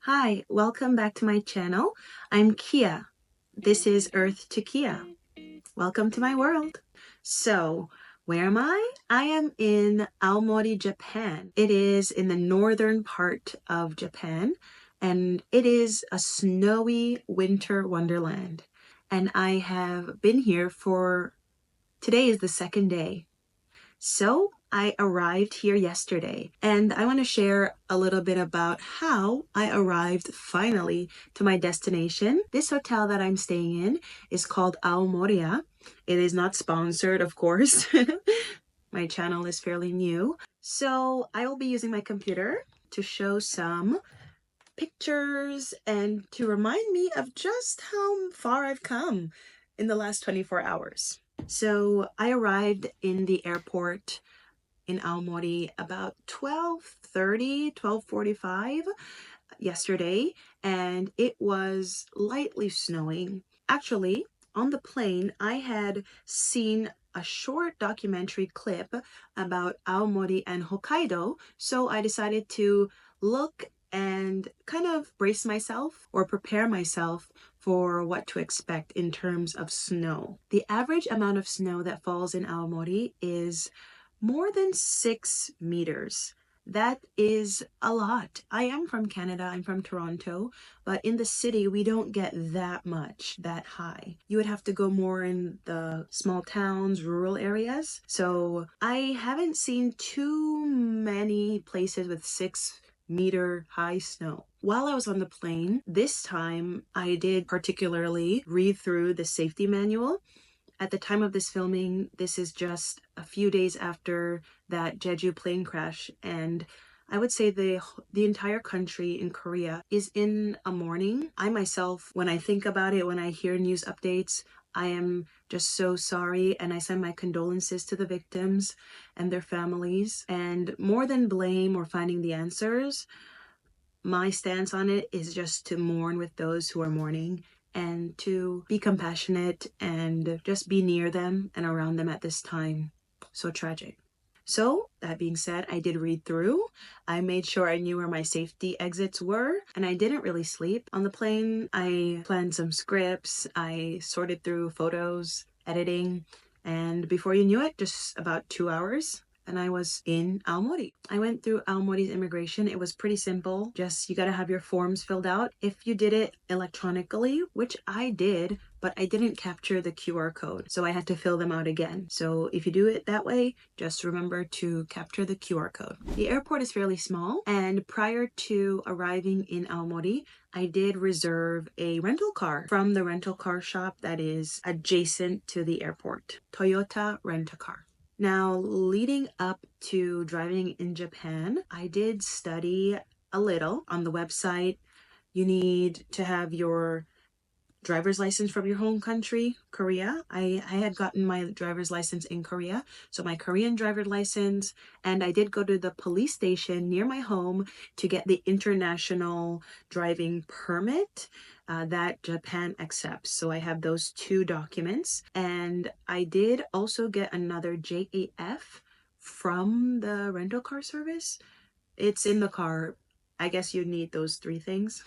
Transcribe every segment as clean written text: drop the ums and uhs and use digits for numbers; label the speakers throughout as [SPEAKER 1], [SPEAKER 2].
[SPEAKER 1] Hi, welcome back to my channel. I'm Kiya. This is Earth to Kiya. Welcome to my world. So, where am I? I am in Aomori, Japan. It is in the northern part of Japan, and it is a snowy winter wonderland. And I have been here today is the second day. So I arrived here yesterday, and I want to share a little bit about how I arrived finally to my destination. This hotel that I'm staying in is called Aomori. It is not sponsored, of course. My channel is fairly new. So I will be using my computer to show some pictures and to remind me of just how far I've come in the last 24 hours. So I arrived in the airport in Aomori about 12:45 yesterday, and it was lightly snowing. Actually, on the plane, I had seen a short documentary clip about Aomori and Hokkaido, so I decided to look and kind of brace myself or prepare myself for what to expect in terms of snow. The average amount of snow that falls in Aomori is more than 6 meters. That is a lot. I am from Canada, I'm from Toronto, but in the city we don't get that much, that high. You would have to go more in the small towns, rural areas. So I haven't seen too many places with 6-meter high snow. While I was on the plane, this time I did particularly read through the safety manual. At the time of this filming, this is just a few days after that Jeju plane crash, and I would say the entire country in Korea is in a mourning. I myself, when I think about it, when I hear news updates, I am just so sorry, and I send my condolences to the victims and their families. And more than blame or finding the answers, my stance on it is just to mourn with those who are mourning and to be compassionate and just be near them and around them at this time. So tragic. So that being said, I did read through. I made sure I knew where my safety exits were, and I didn't really sleep on the plane. I planned some scripts, I sorted through photos, editing, and before you knew it, just about 2 hours, and I was in Aomori. I went through Aomori's immigration. It was pretty simple. Just you gotta have your forms filled out. If you did it electronically, which I did, but I didn't capture the QR code, so I had to fill them out again. So if you do it that way, just remember to capture the QR code. The airport is fairly small, and prior to arriving in Aomori, I did reserve a rental car from the rental car shop that is adjacent to the airport, Toyota Rent-A-Car. Now, leading up to driving in Japan, I did study a little on the website. You need to have your driver's license from your home country, Korea. I had gotten my driver's license in Korea, so my Korean driver's license, and I did go to the police station near my home to get the international driving permit that Japan accepts. So I have those two documents, and I did also get another JAF from the rental car service. It's in the car. I guess you need those three things.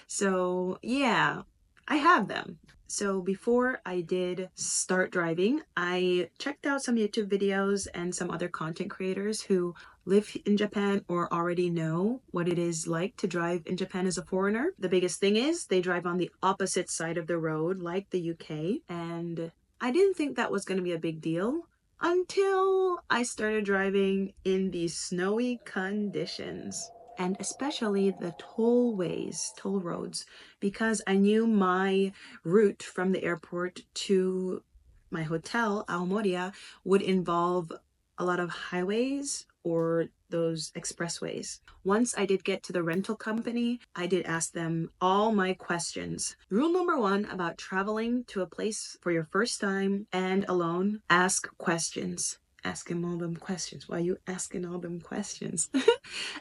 [SPEAKER 1] So yeah, I have them. So before I did start driving, I checked out some YouTube videos and some other content creators who live in Japan or already know what it is like to drive in Japan as a foreigner. The biggest thing is they drive on the opposite side of the road like the UK, and I didn't think that was going to be a big deal until I started driving in these snowy conditions, and especially the toll roads, because I knew my route from the airport to my hotel, Aomori, would involve a lot of highways or those expressways. Once I did get to the rental company, I did ask them all my questions. Rule number 1 about traveling to a place for your first time and alone: ask questions. Asking all them questions. Why are you asking all them questions?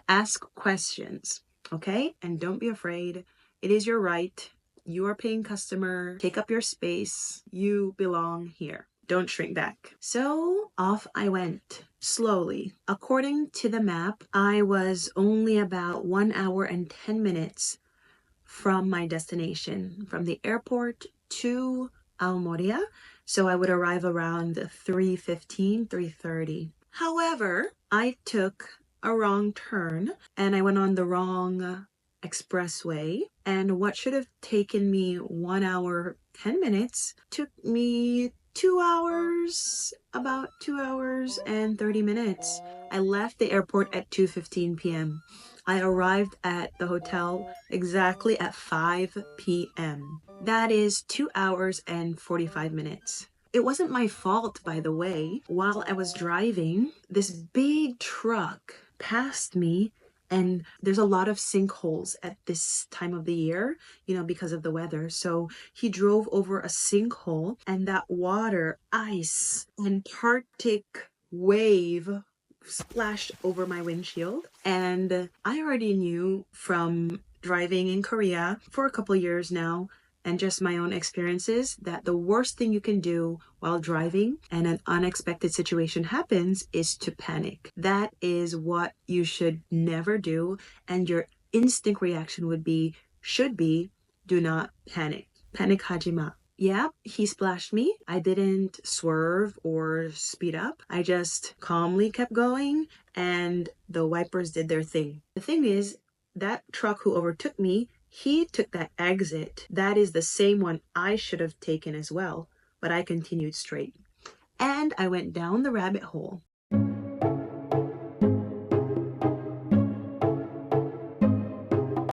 [SPEAKER 1] Ask questions, okay? And don't be afraid. It is your right. You are paying customer. Take up your space. You belong here. Don't shrink back. So off I went. slowly. According to the map, I was only about 1 hour and 10 minutes from my destination, from the airport to Aomori. So I would arrive around 3:15, 3:30. However, I took a wrong turn and I went on the wrong expressway, and what should have taken me 1 hour 10 minutes took me 2 hours, about 2 hours and 30 minutes. I left the airport at 2:15 p.m. I arrived at the hotel exactly at 5 p.m. That is 2 hours and 45 minutes. It wasn't my fault, by the way. While I was driving, this big truck passed me, and there's a lot of sinkholes at this time of the year, because of the weather. So he drove over a sinkhole, and that water, ice, Antarctic wave splashed over my windshield. And I already knew from driving in Korea for a couple years now, and just my own experiences, that the worst thing you can do while driving and an unexpected situation happens is to panic. That is what you should never do, and your instinct reaction should be, do not panic. Panic hajima. Yeah, he splashed me. I didn't swerve or speed up. I just calmly kept going, and the wipers did their thing. The thing is, that truck who overtook me, he took that exit. That is the same one I should have taken as well, but I continued straight. And I went down the rabbit hole.